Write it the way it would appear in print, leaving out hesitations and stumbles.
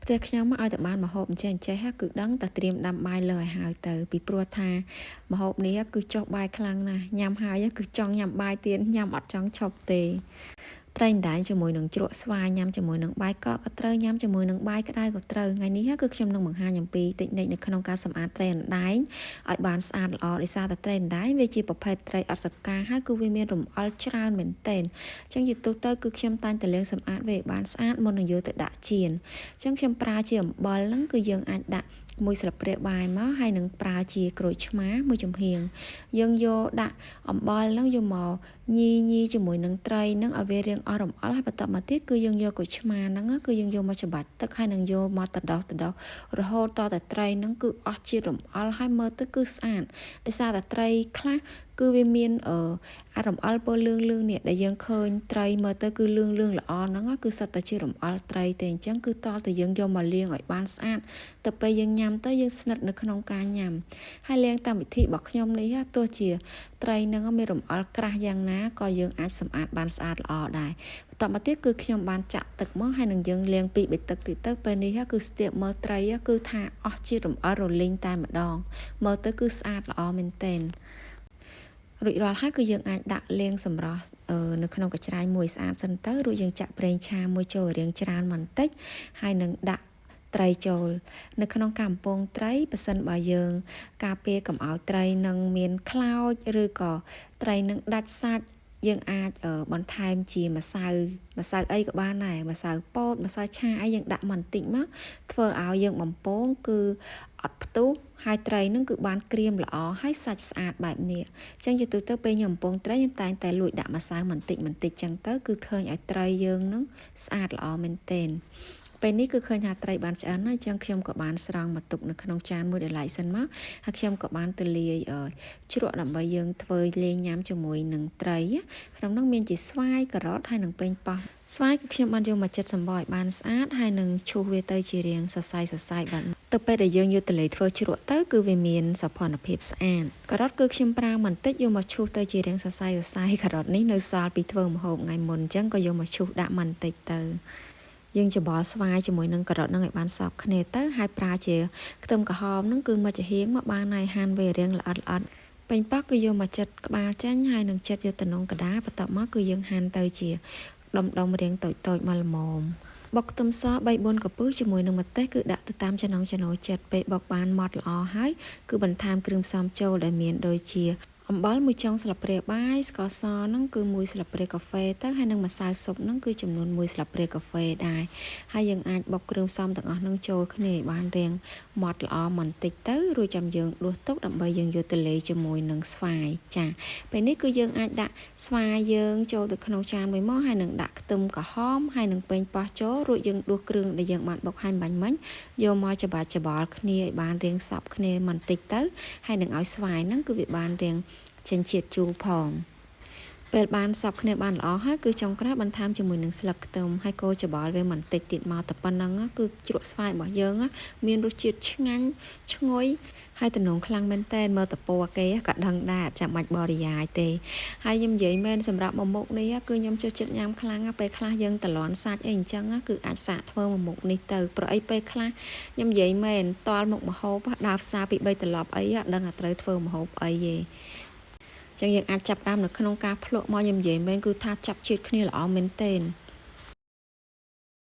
ផ្ទះខ្ញុំមកឲ្យតែបានម្ហូបអញ្ចេះគឺដឹងតែត្រៀមដាំបាយលើឲ្យហើយទៅពីព្រោះថាម្ហូបនេះគឺចុះបាយខ្លាំងណាស់ញ៉ាំហើយគឺចង់ញ៉ាំបាយទៀតញ៉ាំអត់ចង់ឈប់ទេត្រីម្ដែងជាមួយនឹងជ្រក់ស្វាយញ៉ាំជាមួយនឹងបាយកកក៏ត្រូវញ៉ាំជាមួយនឹងបាយក្តៅក៏ត្រូវថ្ងៃនេះគឺខ្ញុំនឹងបង្ហាញអំពីតិចនិចនៅក្នុងការសម្អាតត្រីអណ្ដែងឲ្យបានស្អាតល្អដោយសារតែត្រីអណ្ដែងវាជាប្រភេទត្រីអត់សកាហើយគឺវាមានរំអិលច្រើនមែនទែនអញ្ចឹងជាទូទៅគឺខ្ញុំតែងតែលាងសម្អាតវាឲ្យបានស្អាតមុននឹងយកទៅដាក់ចៀនអញ្ចឹងខ្ញុំប្រើជាអំបិលហ្នឹងគឺយើងអាចដាក់មួយស្លាបព្រាបាយមកហើយនឹងប្រើជាក្រូចឆ្មាមួយចំហៀងយើងយកដាក់អំបិលហ្នឹងយកមកញីជាមួយនឹងត្រីហ្នឹងឲ្យវារាងអស់រំអិលហើយបន្តមកទៀតគឺយើងយកក្រូចឆ្មាហ្នឹងគឺយើងយកមកច្របាច់ទឹកហើយនឹងយកមកតដោះរហូតតតែត្រីហ្នឹងគឺអស់ជាតិរំអិលហើយមើលទៅគឺស្អាតដោយសារតែត្រីខ្លះគឺវាមានអារំអិលពណ៌លឿងនេះដែលយើងឃើញត្រីមើលទៅគឺលឿងល្អហ្នឹងគឺសុទ្ធតែជារំអិលត្រីទេអញ្ចឹងគឺតតែយើងយកមកលាងឲ្យបានស្អាតទៅពេលយើងញ៉ាំទៅយើងស្និទ្ធនៅក្នុងការញ៉ាំហើយលាងតាមវិធីរបស់ខ្ញុំនេះទោះជាត្រីហ្នឹងមានរំអិលក្រាស់យ៉ាងណាក៏យើងអាចសម្អាតបានស្អាតល្អដែរបន្តមកទៀតគឺខ្ញុំបានចាក់ទឹកមកហើយនឹងយើងលាង2 3ទឹកទៀតទៅពេលនេះគឺស្ទាបមើលត្រីគឺថាអស់ជាតិរំអិលរលីងតែម្ដងមើលទៅគឺស្អាតល្អមែនទែនរួចរាល់ហើយគឺយើងអាចដាក់លាងសម្រស់នៅក្នុងកញ្ច្រែងមួយស្អាតសិនទៅរួចយើងចាក់ប្រេងឆាមួយចូលរៀងច្រើនបន្តិចហើយនឹងដាក់ត្រីចូលនៅក្នុងការកំពងត្រីប៉ះសិនបើយើងការពារកុំឲ្យត្រីនឹងមានខ្លោចឬក៏ត្រីនឹងដាច់សាច់យើងអាចបន្ថែមជាម្សៅអីក៏បានដែរម្សៅពោតម្សៅឆាអីយើងដាក់បន្តិចមកធ្វើឲ្យយើងបំពងគឺអត់ផ្ទុះហើយត្រីនឹងគឺបានក្រៀមល្អហើយសាច់ស្អាតបែបនេះអញ្ចឹងជាទូទៅពេលខ្ញុំបំពងត្រីខ្ញុំតែងតែលួចដាក់ម្សៅបន្តិចអញ្ចឹងទៅគឺឃើញឲ្យត្រីយើងនឹងស្អាតល្អមែនទែនពេលនេះគឺឃើញថាត្រីបានឆ្អិនហើយអញ្ចឹងខ្ញុំក៏បានស្រង់មកទុកនៅក្នុងចានមួយដែលឡៃសិនមកហើយខ្ញុំក៏បានទៅលាយជ្រក់ដើម្បីយើងធ្វើលាយញ៉ាំជាមួយនឹងត្រីក្នុងនោះមានជាស្វាយការ៉ុតហើយនឹងប៉េងប៉ោះស្វាយគឺខ្ញុំបានយកមកចិតសម្បកឲ្យបានស្អាតហើយនឹងឈូសវាទៅជារាងសរសៃបាទទៅពេលដែលយើងយកទៅលេធ្វើជ្រក់ទៅគឺវាមានសោភ័ណភាពស្អាតការ៉ុតគឺខ្ញុំប្រើបន្តិចយកមកឈូសទៅជារាងសរសៃការ៉ុតនេះនៅសល់ពីធ្វើម្ហូបថ្ងៃមុនអញ្ចឹងក៏យកមកឈូសដាក់បន្តិចទៅយើងច្បល់ស្វាយជាមួយនឹងការ៉ុតនឹងឲ្យបានសព្វគ្នាទៅហើយប្រើជាខ្ទឹមក្រហមនឹងគឺមកចំហៀងមកបានហើយហាន់វារាងល្អិតពេញប៉ោះគឺយកមកចិតក្បាលចាញ់ហើយនឹងចិតយកទៅក្នុងកដាលបន្ទាប់មកគឺយើងហាន់ទៅជាដុំរាងតូចមកល្មមបុកខ្ទឹមស3 4 កំពឹសជាមួយនឹងម្ទេសគឺដាក់ទៅតាមចំណង់ចំណូលចិត្តពេលបុកបានម៉ត់ល្អហើយគឺបន្ថែមគ្រឿងផ្សំចូលដែលមានដូចជាអំបិល1ចុងស្លាបព្រាបាយស្ករសហ្នឹងគឺ1ស្លាបព្រាកាហ្វេទៅហើយនឹងម្សៅស៊ុបហ្នឹងគឺចំនួន1ស្លាបព្រាកាហ្វេដែរហើយយើងអាចបុកគ្រឿងផ្សំទាំងអស់ហ្នឹងចូលគ្នាឲ្យបានរាងម៉ត់ល្អបន្តិចទៅរួចចាំយើងដួសទុកដើម្បីយើងយកទៅលាយជាមួយនឹងស្វាយចាពេលនេះគឺយើងអាចដាក់ស្វាយយើងចូលទៅក្នុងចានមួយមកហើយនឹងដាក់ខ្ទឹមក្រហមហើយនឹងប៉េងប៉ោះចូលរួចយើងដួសគ្រឿងដែលយើងបានបុកហើយបាញ់មិញយកមកច្បល់គ្នាឲ្យបានរាងសព្វគ្នាបន្តិចទៅហើយនឹងឲ្យស្វាយហ្នឹងគឺវាបានរាងចេញជាតិជូរផងពេលបានសព្វគ្នាបានល្អហើយគឺចុងក្រោយបន្ថែមជាមួយនឹងស្លឹកខ្ទឹមហើយកូរច្បល់វាបន្តិចទៀតមកតែប៉ុណ្ណឹងគឺជ្រក់ស្វាយរបស់យើងមានរសជាតិឆ្ងាញ់ឈ្ងុយហើយតំណងខ្លាំងមែនតើមើលតពណ៌គេក៏ដឹងដែរអត់ចាំបាច់បរិយាយទេហើយខ្ញុំនិយាយមែនសម្រាប់មុខនេះគឺខ្ញុំចូលចិត្តញ៉ាំខ្លាំងពេលខ្លះយើងតលន់សាច់អីអញ្ចឹងគឺអាចសាកធ្វើមុខនេះទៅព្រោះអីពេលខ្លះខ្ញុំនិយាយមែនតល់មុខម្ហូបដើរផ្សារពី3ត្រឡប់អីដឹងតែត្រូវធ្វើម្ហូបអីទេចឹងយើងអាចចាប់តាមនៅក្នុងការភ្លក់មកខ្ញុំនិយាយមែនគឺថាចាប់ជាតិគ្នាល្អមែនទែន